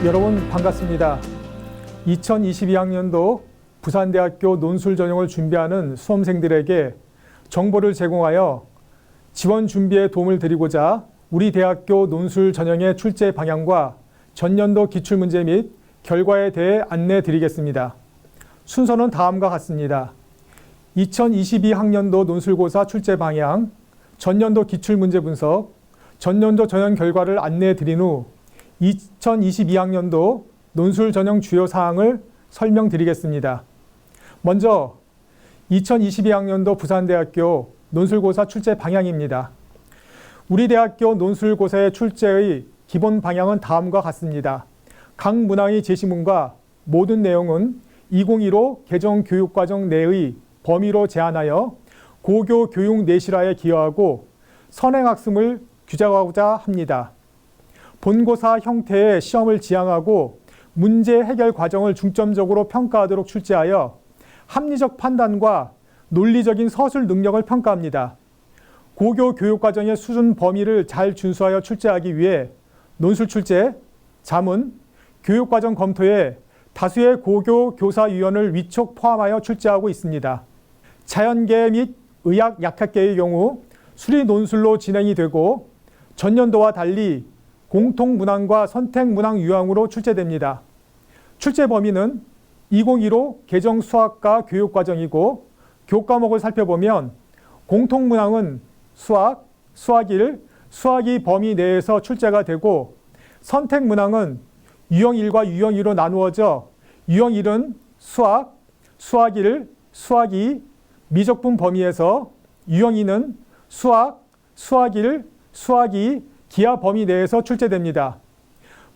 여러분 반갑습니다. 2022학년도 부산대학교 논술 전형을 준비하는 수험생들에게 정보를 제공하여 지원 준비에 도움을 드리고자 우리 대학교 논술 전형의 출제 방향과 전년도 기출문제 및 결과에 대해 안내 드리겠습니다. 순서는 다음과 같습니다. 2022학년도 논술고사 출제 방향, 전년도 기출문제 분석, 전년도 전형 결과를 안내해 드린 후 2022학년도 논술 전형 주요 사항을 설명드리겠습니다. 먼저 2022학년도 부산대학교 논술고사 출제 방향입니다. 우리 대학교 논술고사의 출제의 기본 방향은 다음과 같습니다. 각 문항의 제시문과 모든 내용은 2015 개정 교육과정 내의 범위로 제한하여 고교 교육 내실화에 기여하고 선행학습을 규정하고자 합니다. 본고사 형태의 시험을 지향하고 문제 해결 과정을 중점적으로 평가하도록 출제하여 합리적 판단과 논리적인 서술 능력을 평가합니다. 고교 교육과정의 수준 범위를 잘 준수하여 출제하기 위해 논술 출제, 자문, 교육과정 검토에 다수의 고교 교사위원을 위촉 포함하여 출제하고 있습니다. 자연계 및 의학 약학계의 경우 수리 논술로 진행이 되고 전년도와 달리 공통문항과 선택문항 유형으로 출제됩니다. 출제 범위는 2015 개정 수학과 교육과정이고 교과목을 살펴보면 공통문항은 수학, 수학 1, 수학 2 범위 내에서 출제가 되고 선택문항은 유형 1과 유형 2로 나누어져 유형 1은 수학, 수학 1, 수학 2, 미적분 범위에서 유형 2는 수학, 수학 1, 수학 2, 기하 범위 내에서 출제됩니다.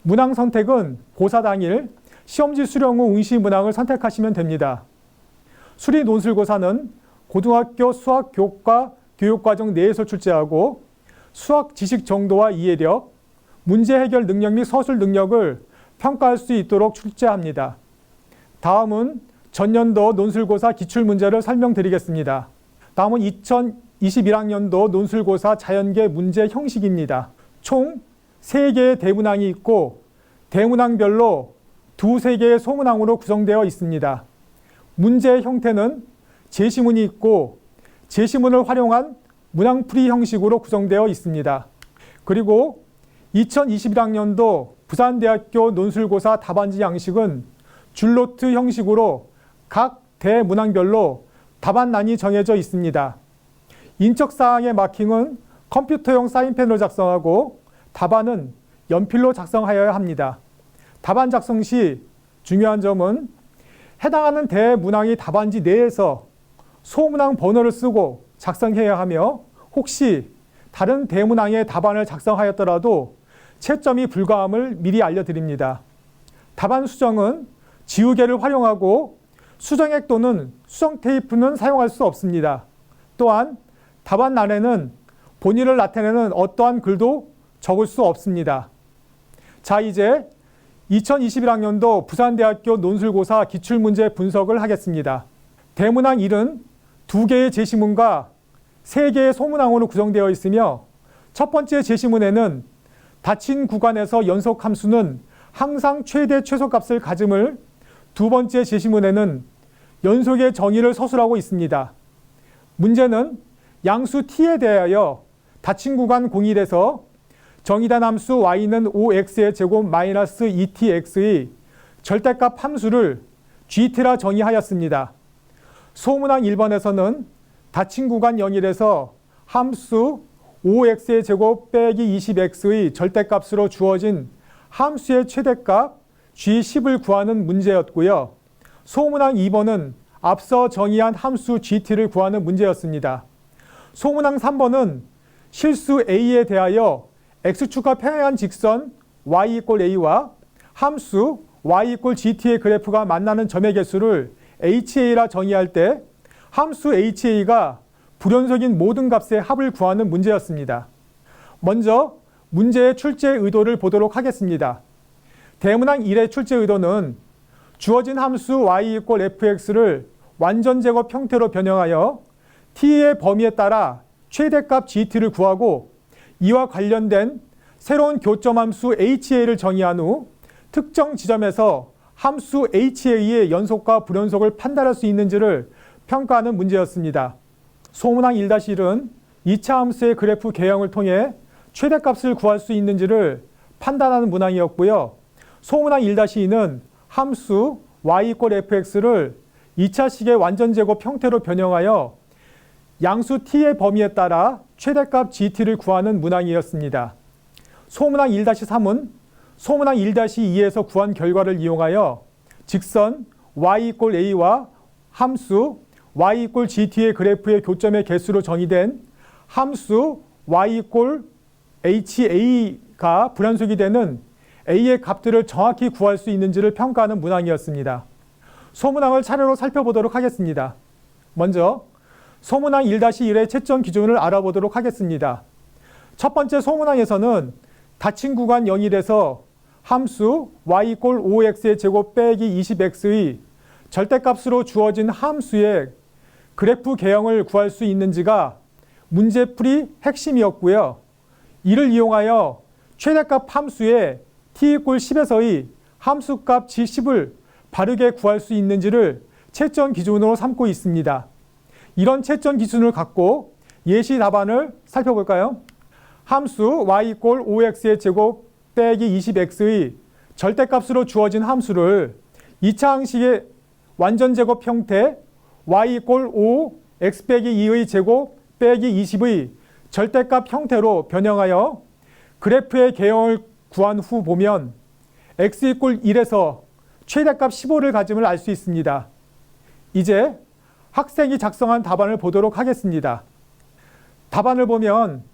문항 선택은 고사 당일 시험지 수령 후 응시 문항을 선택하시면 됩니다. 수리 논술고사는 고등학교 수학 교과 교육과정 내에서 출제하고 수학 지식 정도와 이해력, 문제 해결 능력 및 서술 능력을 평가할 수 있도록 출제합니다. 다음은 전년도 논술고사 기출문제를 설명드리겠습니다. 다음은 2021학년도 논술고사 자연계 문제 형식입니다. 총 3개의 대문항이 있고 대문항별로 2-3개의 소문항으로 구성되어 있습니다. 문제의 형태는 제시문이 있고 제시문을 활용한 문항풀이 형식으로 구성되어 있습니다. 그리고 2021학년도 부산대학교 논술고사 답안지 양식은 줄노트 형식으로 각 대문항별로 답안란이 정해져 있습니다. 인적사항의 마킹은 컴퓨터용 사인펜으로 작성하고 답안은 연필로 작성하여야 합니다. 답안 작성 시 중요한 점은 해당하는 대문항의 답안지 내에서 소문항 번호를 쓰고 작성해야 하며 혹시 다른 대문항의 답안을 작성하였더라도 채점이 불가함을 미리 알려드립니다. 답안 수정은 지우개를 활용하고 수정액 또는 수정 테이프는 사용할 수 없습니다. 또한 답안란에는 본의를 나타내는 어떠한 글도 적을 수 없습니다. 자, 이제 2021학년도 부산대학교 논술고사 기출문제 분석을 하겠습니다. 대문항 1은 2개의 제시문과 3개의 소문항으로 구성되어 있으며 첫 번째 제시문에는 닫힌 구간에서 연속 함수는 항상 최대 최소값을 가짐을, 두 번째 제시문에는 연속의 정의를 서술하고 있습니다. 문제는 양수 t에 대하여 닫힌 구간 01에서 정의단 함수 y는 5x의 제곱 마이너스 2tx의 절대값 함수를 gt라 정의하였습니다. 소문항 1번에서는 닫힌 구간 01에서 함수 5x의 제곱 빼기 20x의 절대값으로 주어진 함수의 최대값 g10을 구하는 문제였고요. 소문항 2번은 앞서 정의한 함수 gt를 구하는 문제였습니다. 소문항 3번은 실수 a에 대하여 x축과 평행한 직선 y = a와 함수 y = gt의 그래프가 만나는 점의 개수를 ha라 정의할 때 함수 ha가 불연속인 모든 값의 합을 구하는 문제였습니다. 먼저 문제의 출제 의도를 보도록 하겠습니다. 대문항 1의 출제 의도는 주어진 함수 y = fx를 완전제곱 형태로 변형하여 t의 범위에 따라 최대값 gt를 구하고 이와 관련된 새로운 교점함수 ha를 정의한 후 특정 지점에서 함수 HA의 연속과 불연속을 판단할 수 있는지를 평가하는 문제였습니다. 소문항 1-1은 2차 함수의 그래프 개형을 통해 최대값을 구할 수 있는지를 판단하는 문항이었고요. 소문항 1-2는 함수 y=fx를 2차식의 완전제곱 형태로 변형하여 양수 t의 범위에 따라 최대값 gt를 구하는 문항이었습니다. 소문항 1-3은 소문항 1-2에서 구한 결과를 이용하여 직선 y=a와 함수 y=gt의 그래프의 교점의 개수로 정의된 함수 y=ha가 불연속이 되는 a의 값들을 정확히 구할 수 있는지를 평가하는 문항이었습니다. 소문항을 차례로 살펴보도록 하겠습니다. 먼저 소문항 1-1의 채점 기준을 알아보도록 하겠습니다. 첫 번째 소문항에서는 닫힌 구간 0일에서 함수 y=5x의 제곱 빼기 20x의 절대값으로 주어진 함수의 그래프 개형을 구할 수 있는지가 문제풀이 핵심이었고요. 이를 이용하여 최대값 함수의 t=10에서의 함수값 g10을 바르게 구할 수 있는지를 채점 기준으로 삼고 있습니다. 이런 채점 기준을 갖고 예시 답안을 살펴볼까요? 함수 y=5x의 제곱 빼기 20x의 절대값으로 주어진 함수를 2차 항식의 완전제곱 형태 y=5 x 빼기 2의 제곱 빼기 20의 절대값 형태로 변형하여 그래프의 개형을 구한 후 보면 x=1에서 최대값 15를 가짐을 알 수 있습니다. 이제 학생이 작성한 답안을 보도록 하겠습니다. 답안을 보면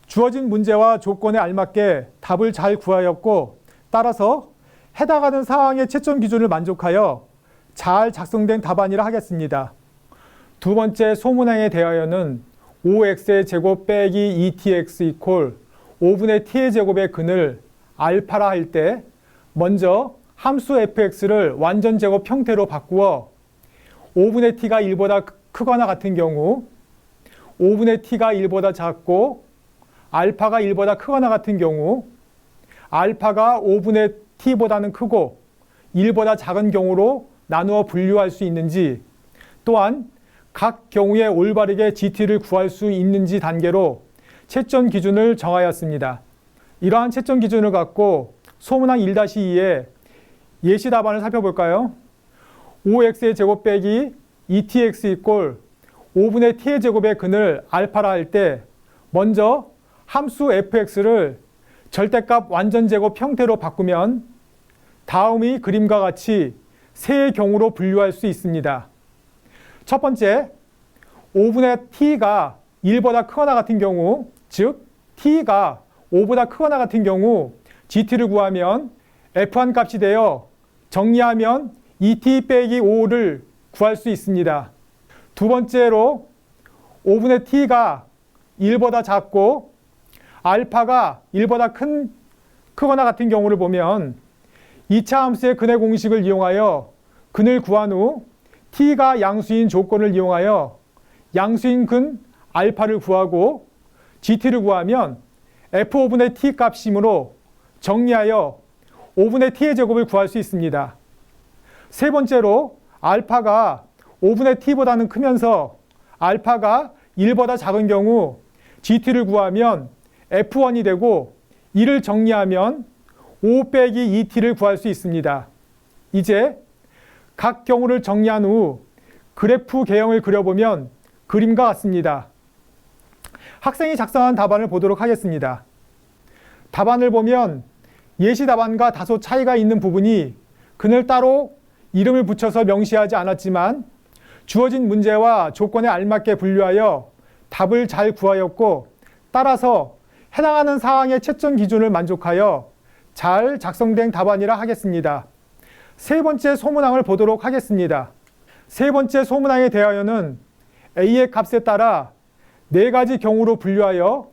주어진 문제와 조건에 알맞게 답을 잘 구하였고, 따라서 해당하는 사항의 채점 기준을 만족하여 잘 작성된 답안이라 하겠습니다. 두 번째 소문항에 대하여는 5x의 제곱 빼기 2tx 이퀄 5분의 t의 제곱의 근을 알파라 할 때 먼저 함수 fx를 완전제곱 형태로 바꾸어 5분의 t가 1보다 크거나 같은 경우, 5분의 t가 1보다 작고 알파가 1보다 크거나 같은 경우, 알파가 5분의 t보다는 크고 1보다 작은 경우로 나누어 분류할 수 있는지, 또한 각 경우에 올바르게 gt를 구할 수 있는지 단계로 채점 기준을 정하였습니다. 이러한 채점 기준을 갖고 소문항 1-2의 예시 답안을 살펴볼까요? 5x의 제곱 빼기 2tx 이퀄 5분의 t의 제곱의 근을 알파라 할 때 먼저 함수 fx를 절대값 완전제곱 형태로 바꾸면 다음의 그림과 같이 세 경우로 분류할 수 있습니다. 첫 번째, 5분의 t가 1보다 크거나 같은 경우, 즉 t가 5보다 크거나 같은 경우 gt를 구하면 f1 값이 되어 정리하면 2t 빼기 5를 구할 수 있습니다. 두 번째로 5분의 t가 1보다 작고 알파가 1보다 크거나 같은 경우를 보면 2차 함수의 근의 공식을 이용하여 근을 구한 후 t가 양수인 조건을 이용하여 양수인 근 알파를 구하고 gt를 구하면 f5분의 t 값이므로 정리하여 5분의 t의 제곱을 구할 수 있습니다. 세 번째로 알파가 5분의 t보다는 크면서 알파가 1보다 작은 경우 gt를 구하면 f1이 되고 이를 정리하면 5 빼기 2t를 구할 수 있습니다. 이제 각 경우를 정리한 후 그래프 개형을 그려보면 그림과 같습니다. 학생이 작성한 답안을 보도록 하겠습니다. 답안을 보면 예시 답안과 다소 차이가 있는 부분이 근을 따로 이름을 붙여서 명시하지 않았지만 주어진 문제와 조건에 알맞게 분류하여 답을 잘 구하였고, 따라서 해당하는 사항의 채점 기준을 만족하여 잘 작성된 답안이라 하겠습니다. 세 번째 소문항을 보도록 하겠습니다. 세 번째 소문항에 대하여는 a의 값에 따라 네 가지 경우로 분류하여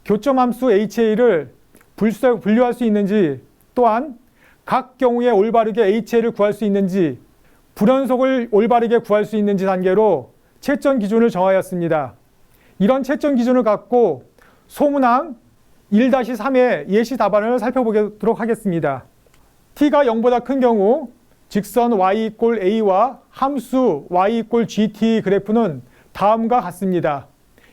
교점함수 ha를 분류할 수 있는지, 또한 각 경우에 올바르게 ha를 구할 수 있는지, 불연속을 올바르게 구할 수 있는지 단계로 채점 기준을 정하였습니다. 이런 채점 기준을 갖고 소문항 1-3의 예시 답안을 살펴보도록 하겠습니다. t가 0보다 큰 경우 직선 y = a와 함수 y = gt 그래프는 다음과 같습니다.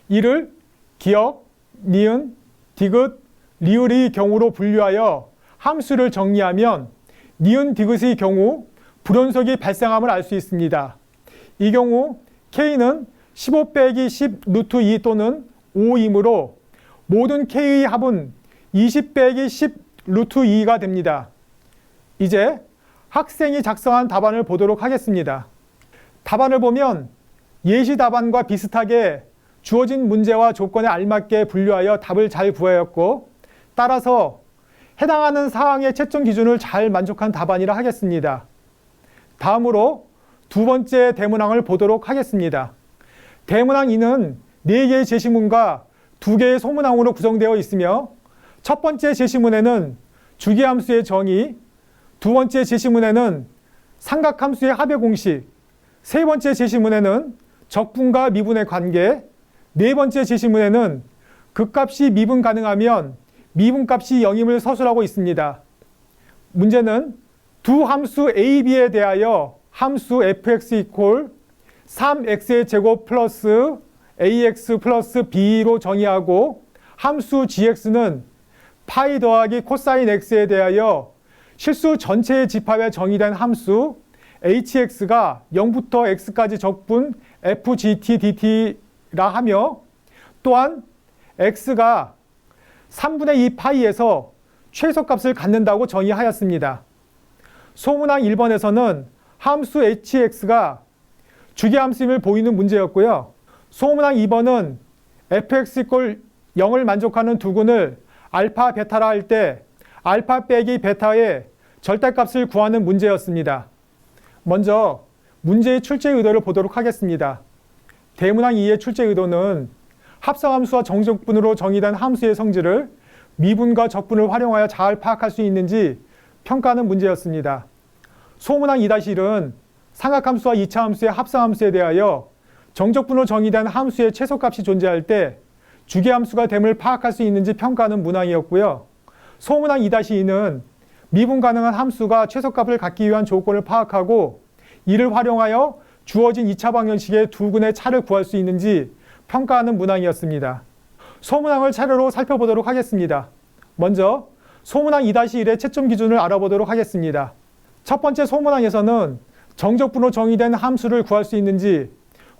이를 기역, 니은, 디귿, 리을의 경우로 분류하여 함수를 정리하면 니은, 디귿의 경우 불연속이 발생함을 알 수 있습니다. 이 경우 k는 15 빼기 10 루트 2 또는 5이므로 모든 k의 합은 20 빼기 10 루트 2가 됩니다. 이제 학생이 작성한 답안을 보도록 하겠습니다. 답안을 보면 예시 답안과 비슷하게 주어진 문제와 조건에 알맞게 분류하여 답을 잘 구하였고, 따라서 해당하는 사항의 채점 기준을 잘 만족한 답안이라 하겠습니다. 다음으로 두 번째 대문항을 보도록 하겠습니다. 대문항 2는 4개의 제시문과 2개의 소문항으로 구성되어 있으며, 첫 번째 제시문에는 주기함수의 정의, 두 번째 제시문에는 삼각함수의 합의 공식, 세 번째 제시문에는 적분과 미분의 관계, 네 번째 제시문에는 극값이 미분 가능하면 미분값이 0임을 서술하고 있습니다. 문제는 두 함수 a, b에 대하여 함수 fx = 3x의 제곱 플러스 ax 플러스 b로 정의하고, 함수 gx는 파이 더하기 코사인 x에 대하여 실수 전체의 집합에 정의된 함수 hx가 0부터 x까지 적분 fgt dt라 하며, 또한 x가 3분의 2 파이에서 최소값을 갖는다고 정의하였습니다. 소문항 1번에서는 함수 hx가 주기함수임을 보이는 문제였고요. 소문항 2번은 fx = 0을 만족하는 두근을 알파, 베타라 할 때 알파 빼기 베타의 절대값을 구하는 문제였습니다. 먼저 문제의 출제 의도를 보도록 하겠습니다. 대문항 2의 출제 의도는 합성함수와 정적분으로 정의된 함수의 성질을 미분과 적분을 활용하여 잘 파악할 수 있는지 평가하는 문제였습니다. 소문항 2-1은 삼각함수와 이차함수의 합성함수에 대하여 정적분으로 정의된 함수의 최소값이 존재할 때 주기함수가 됨을 파악할 수 있는지 평가하는 문항이었고요. 소문항 2-2는 미분 가능한 함수가 최소값을 갖기 위한 조건을 파악하고 이를 활용하여 주어진 2차 방정식의 두근의 차를 구할 수 있는지 평가하는 문항이었습니다. 소문항을 차례로 살펴보도록 하겠습니다. 먼저 소문항 2-1의 채점 기준을 알아보도록 하겠습니다. 첫 번째 소문항에서는 정적분으로 정의된 함수를 구할 수 있는지,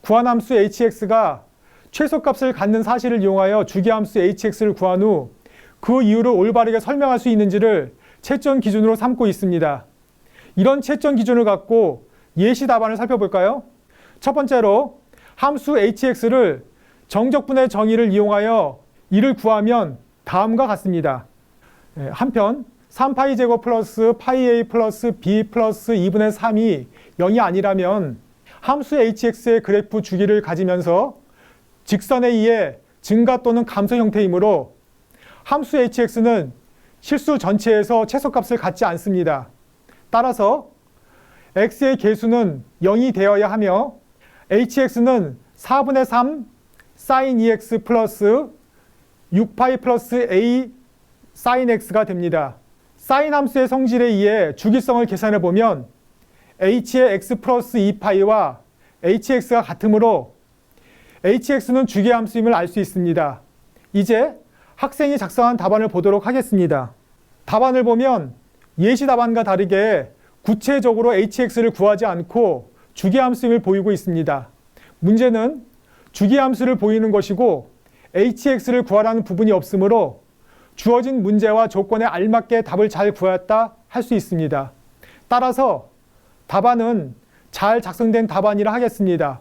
구한 함수 hx가 최소값을 갖는 사실을 이용하여 주기함수 hx를 구한 후 그 이유를 올바르게 설명할 수 있는지를 채점 기준으로 삼고 있습니다. 이런 채점 기준을 갖고 예시 답안을 살펴볼까요? 첫 번째로 함수 hx를 정적분의 정의를 이용하여 이를 구하면 다음과 같습니다. 한편 3파이 제곱 플러스 파이 a 플러스 b 플러스 2분의 3이 0이 아니라면 함수 hx의 그래프 주기를 가지면서 직선에 의해 증가 또는 감소 형태이므로 함수 hx는 실수 전체에서 최소값을 갖지 않습니다. 따라서 x의 개수는 0이 되어야 하며 hx는 4분의 3 sin 2x 플러스 6파이 플러스 a sin x가 됩니다. sin 함수의 성질에 의해 주기성을 계산해 보면 h의 x 플러스 2파이와 hx가 같으므로 hx는 주기함수임을 알 수 있습니다. 이제 학생이 작성한 답안을 보도록 하겠습니다. 답안을 보면 예시 답안과 다르게 구체적으로 hx를 구하지 않고 주기함수임을 보이고 있습니다. 문제는 주기함수를 보이는 것이고 hx를 구하라는 부분이 없으므로 주어진 문제와 조건에 알맞게 답을 잘 구했다 할 수 있습니다. 따라서 답안은 잘 작성된 답안이라 하겠습니다.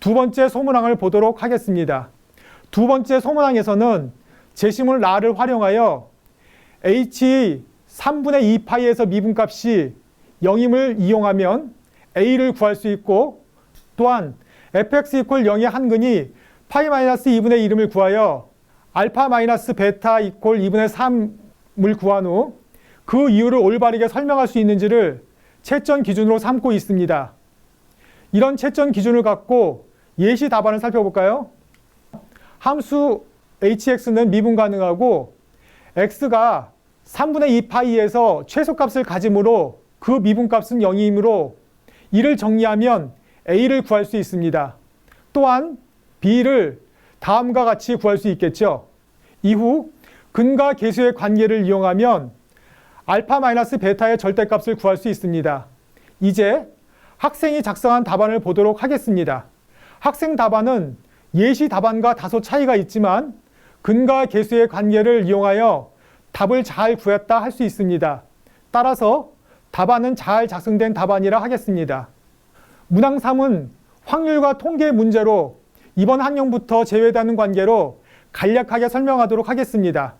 두 번째 소문항을 보도록 하겠습니다. 두 번째 소문항에서는 제시문 라를 활용하여 h 3분의 2파이에서 미분값이 0임을 이용하면 a를 구할 수 있고, 또한 fx = 0의 한근이 파이 마이너스 2분의 1을 구하여 알파 마이너스 베타 = 2분의 3을 구한 후 그 이유를 올바르게 설명할 수 있는지를 채점 기준으로 삼고 있습니다. 이런 채점 기준을 갖고 예시 답안을 살펴볼까요? 함수 hx는 미분 가능하고 x가 3분의 2 파이에서 최소값을 가지므로 그 미분값은 0이므로 이를 정리하면 A를 구할 수 있습니다. 또한 B를 다음과 같이 구할 수 있겠죠. 이후 근과 계수의 관계를 이용하면 알파 마이너스 베타의 절대값을 구할 수 있습니다. 이제 학생이 작성한 답안을 보도록 하겠습니다. 학생 답안은 예시 답안과 다소 차이가 있지만 근과 계수의 관계를 이용하여 답을 잘 구했다 할 수 있습니다. 따라서 답안은 잘 작성된 답안이라 하겠습니다. 문항 3은 확률과 통계 문제로 이번 학년부터 제외되는 관계로 간략하게 설명하도록 하겠습니다.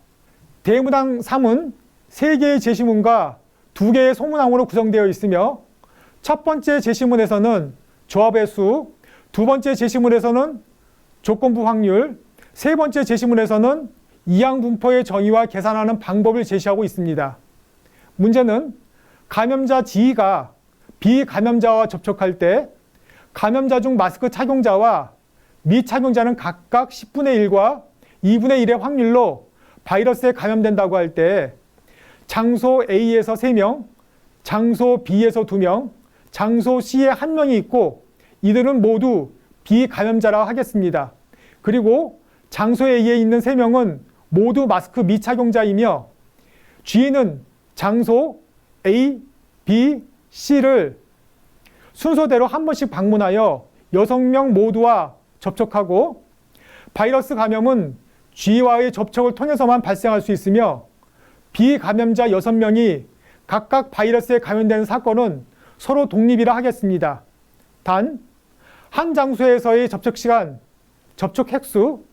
대문항 3은 3개의 제시문과 2개의 소문항으로 구성되어 있으며 첫 번째 제시문에서는 조합의 수, 두 번째 제시문에서는 조건부 확률, 세 번째 제시문에서는 이항분포의 정의와 계산하는 방법을 제시하고 있습니다. 문제는 감염자 G가 비감염자와 접촉할 때 감염자 중 마스크 착용자와 미착용자는 각각 10분의 1과 2분의 1의 확률로 바이러스에 감염된다고 할 때 장소 A에서 3명, 장소 B에서 2명, 장소 C에 1명이 있고 이들은 모두 비감염자라 하겠습니다. 그리고 장소 A에 있는 3명은 모두 마스크 미착용자이며 G는 장소 A, B, C를 순서대로 한 번씩 방문하여 6명 모두와 접촉하고 바이러스 감염은 G와의 접촉을 통해서만 발생할 수 있으며 비감염자 6명이 각각 바이러스에 감염되는 사건은 서로 독립이라 하겠습니다. 단, 한 장소에서의 접촉 시간, 접촉 횟수,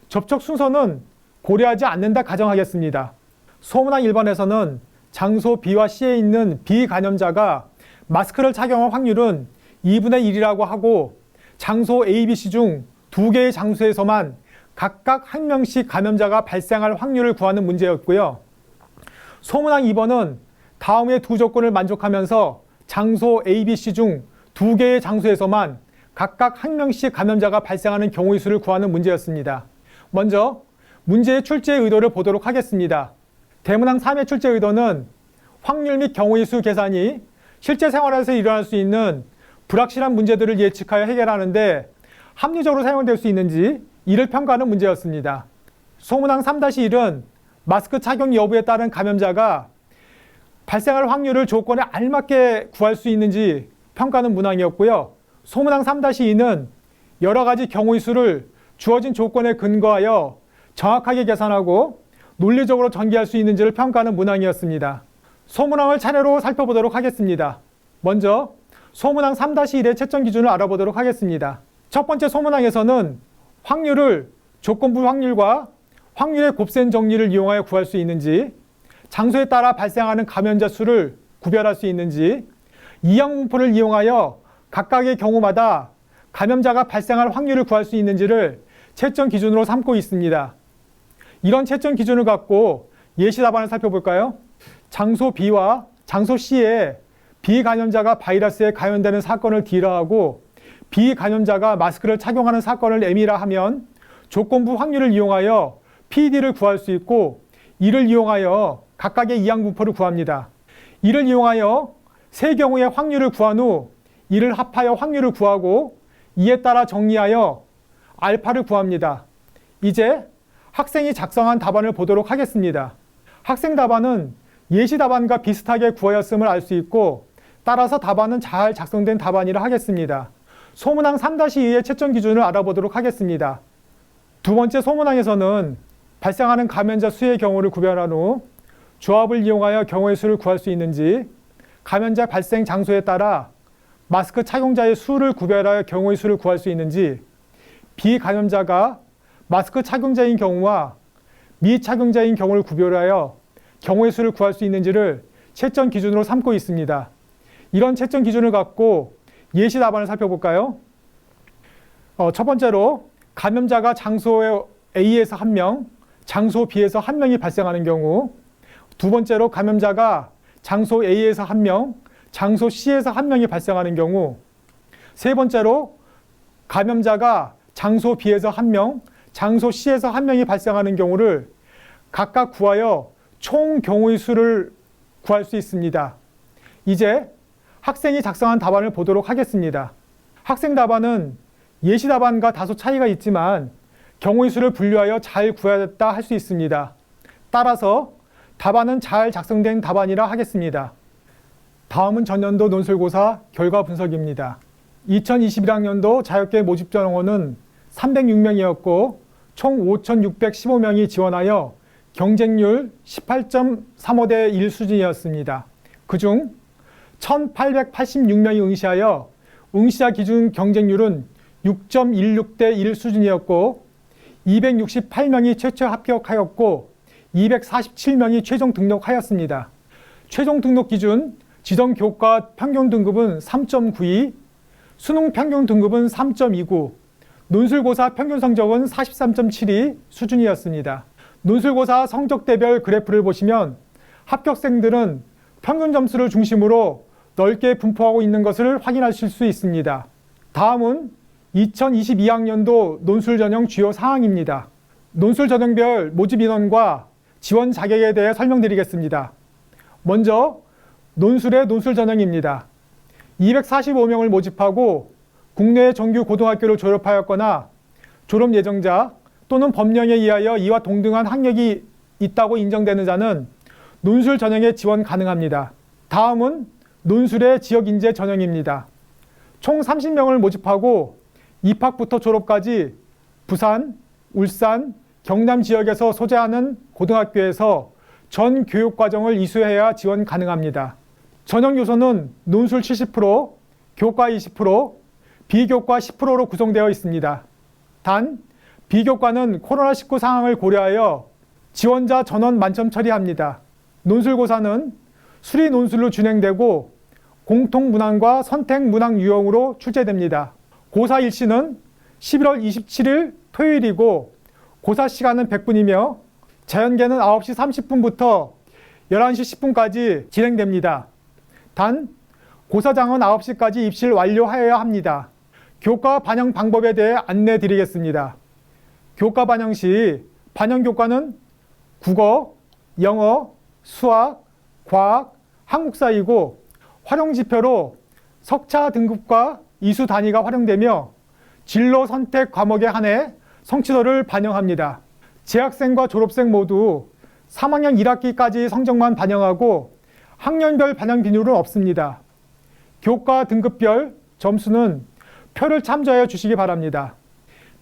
접촉 순서는 고려하지 않는다 가정하겠습니다. 소문항 1번에서는 장소 B와 C에 있는 비감염자가 마스크를 착용할 확률은 2분의 1이라고 하고 장소 A, B, C 중 2개의 장소에서만 각각 1명씩 감염자가 발생할 확률을 구하는 문제였고요. 소문항 2번은 다음의 두 조건을 만족하면서 장소 A, B, C 중 2개의 장소에서만 각각 1명씩 감염자가 발생하는 경우의 수를 구하는 문제였습니다. 먼저 문제의 출제 의도를 보도록 하겠습니다. 대문항 3의 출제 의도는 확률 및 경우의 수 계산이 실제 생활에서 일어날 수 있는 불확실한 문제들을 예측하여 해결하는데 합리적으로 사용될 수 있는지 이를 평가하는 문제였습니다. 소문항 3-1은 마스크 착용 여부에 따른 감염자가 발생할 확률을 조건에 알맞게 구할 수 있는지 평가하는 문항이었고요. 소문항 3-2는 여러 가지 경우의 수를 주어진 조건에 근거하여 정확하게 계산하고 논리적으로 전개할 수 있는지를 평가하는 문항이었습니다. 소문항을 차례로 살펴보도록 하겠습니다. 먼저 소문항 3-1의 채점 기준을 알아보도록 하겠습니다. 첫 번째 소문항에서는 확률을 조건부 확률과 확률의 곱셈 정리를 이용하여 구할 수 있는지, 장소에 따라 발생하는 감염자 수를 구별할 수 있는지, 이항분포를 이용하여 각각의 경우마다 감염자가 발생할 확률을 구할 수 있는지를 채점 기준으로 삼고 있습니다. 이런 채점 기준을 갖고 예시 답안을 살펴볼까요? 장소 B와 장소 C에 비감염자가 바이러스에 감염되는 사건을 D라 하고 비감염자가 마스크를 착용하는 사건을 M이라 하면 조건부 확률을 이용하여 PD를 구할 수 있고 이를 이용하여 각각의 이항분포를 구합니다. 이를 이용하여 세 경우의 확률을 구한 후 이를 합하여 확률을 구하고 이에 따라 정리하여 알파를 구합니다. 이제 학생이 작성한 답안을 보도록 하겠습니다. 학생 답안은 예시 답안과 비슷하게 구하였음을 알 수 있고 따라서 답안은 잘 작성된 답안이라 하겠습니다. 소문항 3-2의 채점 기준을 알아보도록 하겠습니다. 두 번째 소문항에서는 발생하는 감염자 수의 경우를 구별한 후 조합을 이용하여 경우의 수를 구할 수 있는지, 감염자 발생 장소에 따라 마스크 착용자의 수를 구별하여 경우의 수를 구할 수 있는지, 비감염자가 마스크 착용자인 경우와 미착용자인 경우를 구별하여 경우의 수를 구할 수 있는지를 채점 기준으로 삼고 있습니다. 이런 채점 기준을 갖고 예시 답안을 살펴볼까요? 첫 번째로 감염자가 장소 A에서 1명, 장소 B에서 1명이 발생하는 경우, 두 번째로 감염자가 장소 A에서 1명, 장소 C에서 1명이 발생하는 경우, 세 번째로 감염자가 장소 B에서 1명, 장소 C에서 1명이 발생하는 경우를 각각 구하여 총 경우의 수를 구할 수 있습니다. 이제 학생이 작성한 답안을 보도록 하겠습니다. 학생 답안은 예시 답안과 다소 차이가 있지만 경우의 수를 분류하여 잘 구했다 할 수 있습니다. 따라서 답안은 잘 작성된 답안이라 하겠습니다. 다음은 전년도 논술고사 결과 분석입니다. 2021학년도 자격계 모집 전형원은 306명이었고 총 5,615명이 지원하여 경쟁률 18.35대 1 수준이었습니다. 그중 1,886명이 응시하여 응시자 기준 경쟁률은 6.16대 1 수준이었고 268명이 최초 합격하였고 247명이 최종 등록하였습니다. 최종 등록 기준 지정 교과 평균 등급은 3.92, 수능 평균 등급은 3.29, 논술고사 평균 성적은 43.72 수준이었습니다. 논술고사 성적대별 그래프를 보시면 합격생들은 평균 점수를 중심으로 넓게 분포하고 있는 것을 확인하실 수 있습니다. 다음은 2022학년도 논술 전형 주요 사항입니다. 논술 전형별 모집 인원과 지원 자격에 대해 설명드리겠습니다. 먼저 논술의 논술 전형입니다. 245명을 모집하고 국내 정규 고등학교를 졸업하였거나 졸업 예정자 또는 법령에 의하여 이와 동등한 학력이 있다고 인정되는 자는 논술 전형에 지원 가능합니다. 다음은 논술의 지역인재 전형입니다. 총 30명을 모집하고 입학부터 졸업까지 부산, 울산, 경남 지역에서 소재하는 고등학교에서 전 교육과정을 이수해야 지원 가능합니다. 전형 요소는 논술 70%, 교과 20%, 비교과 10%로 구성되어 있습니다. 단, 비교과는 코로나19 상황을 고려하여 지원자 전원 만점 처리합니다. 논술고사는 수리 논술로 진행되고 공통 문항과 선택 문항 유형으로 출제됩니다. 고사 일시는 11월 27일 토요일이고 고사 시간은 100분이며 자연계는 9시 30분부터 11시 10분까지 진행됩니다. 단, 고사장은 9시까지 입실 완료하여야 합니다. 교과 반영 방법에 대해 안내 드리겠습니다. 교과 반영 시 반영 교과는 국어, 영어, 수학, 과학, 한국사이고 활용 지표로 석차 등급과 이수 단위가 활용되며 진로 선택 과목에 한해 성취도를 반영합니다. 재학생과 졸업생 모두 3학년 1학기까지 성적만 반영하고 학년별 반영 비율은 없습니다. 교과 등급별 점수는 표를 참조하여 주시기 바랍니다.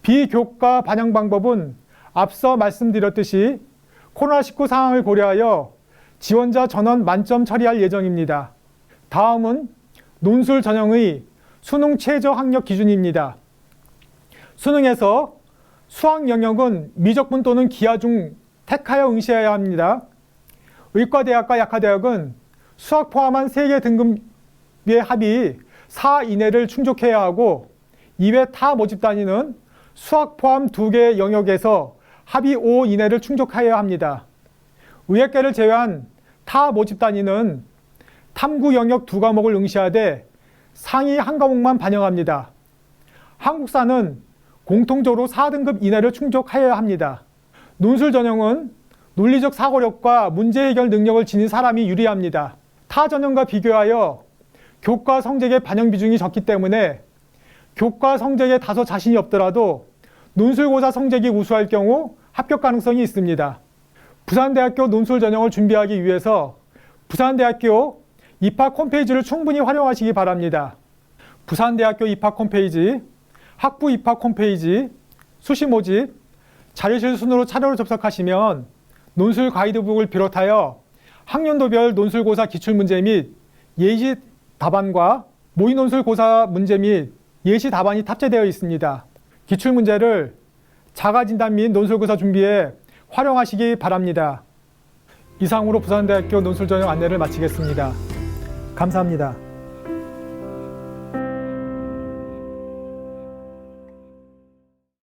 비교과 반영 방법은 앞서 말씀드렸듯이 코로나19 상황을 고려하여 지원자 전원 만점 처리할 예정입니다. 다음은 논술 전형의 수능 최저 학력 기준입니다. 수능에서 수학 영역은 미적분 또는 기하 중 택하여 응시해야 합니다. 의과대학과 약학대학은 수학 포함한 3개 등급의 합이 4 이내를 충족해야 하고 이외 타 모집 단위는 수학 포함 2개 영역에서 합이 5 이내를 충족해야 합니다. 의학계를 제외한 타 모집 단위는 탐구 영역 2과목을 응시하되 상위 1과목만 반영합니다. 한국사는 공통적으로 4등급 이내를 충족해야 합니다. 논술 전형은 논리적 사고력과 문제 해결 능력을 지닌 사람이 유리합니다. 타 전형과 비교하여 교과 성적의 반영 비중이 적기 때문에 교과 성적에 다소 자신이 없더라도 논술고사 성적이 우수할 경우 합격 가능성이 있습니다. 부산대학교 논술 전형을 준비하기 위해서 부산대학교 입학 홈페이지를 충분히 활용하시기 바랍니다. 부산대학교 입학 홈페이지, 학부 입학 홈페이지, 수시 모집, 자료실 순으로 차례로 접속하시면 논술 가이드북을 비롯하여 학년도별 논술고사 기출문제 및 예시 답안과 모의논술고사 문제 및 예시 답안이 탑재되어 있습니다. 기출문제를 자가진단 및 논술고사 준비에 활용하시기 바랍니다. 이상으로 부산대학교 논술전형 안내를 마치겠습니다. 감사합니다.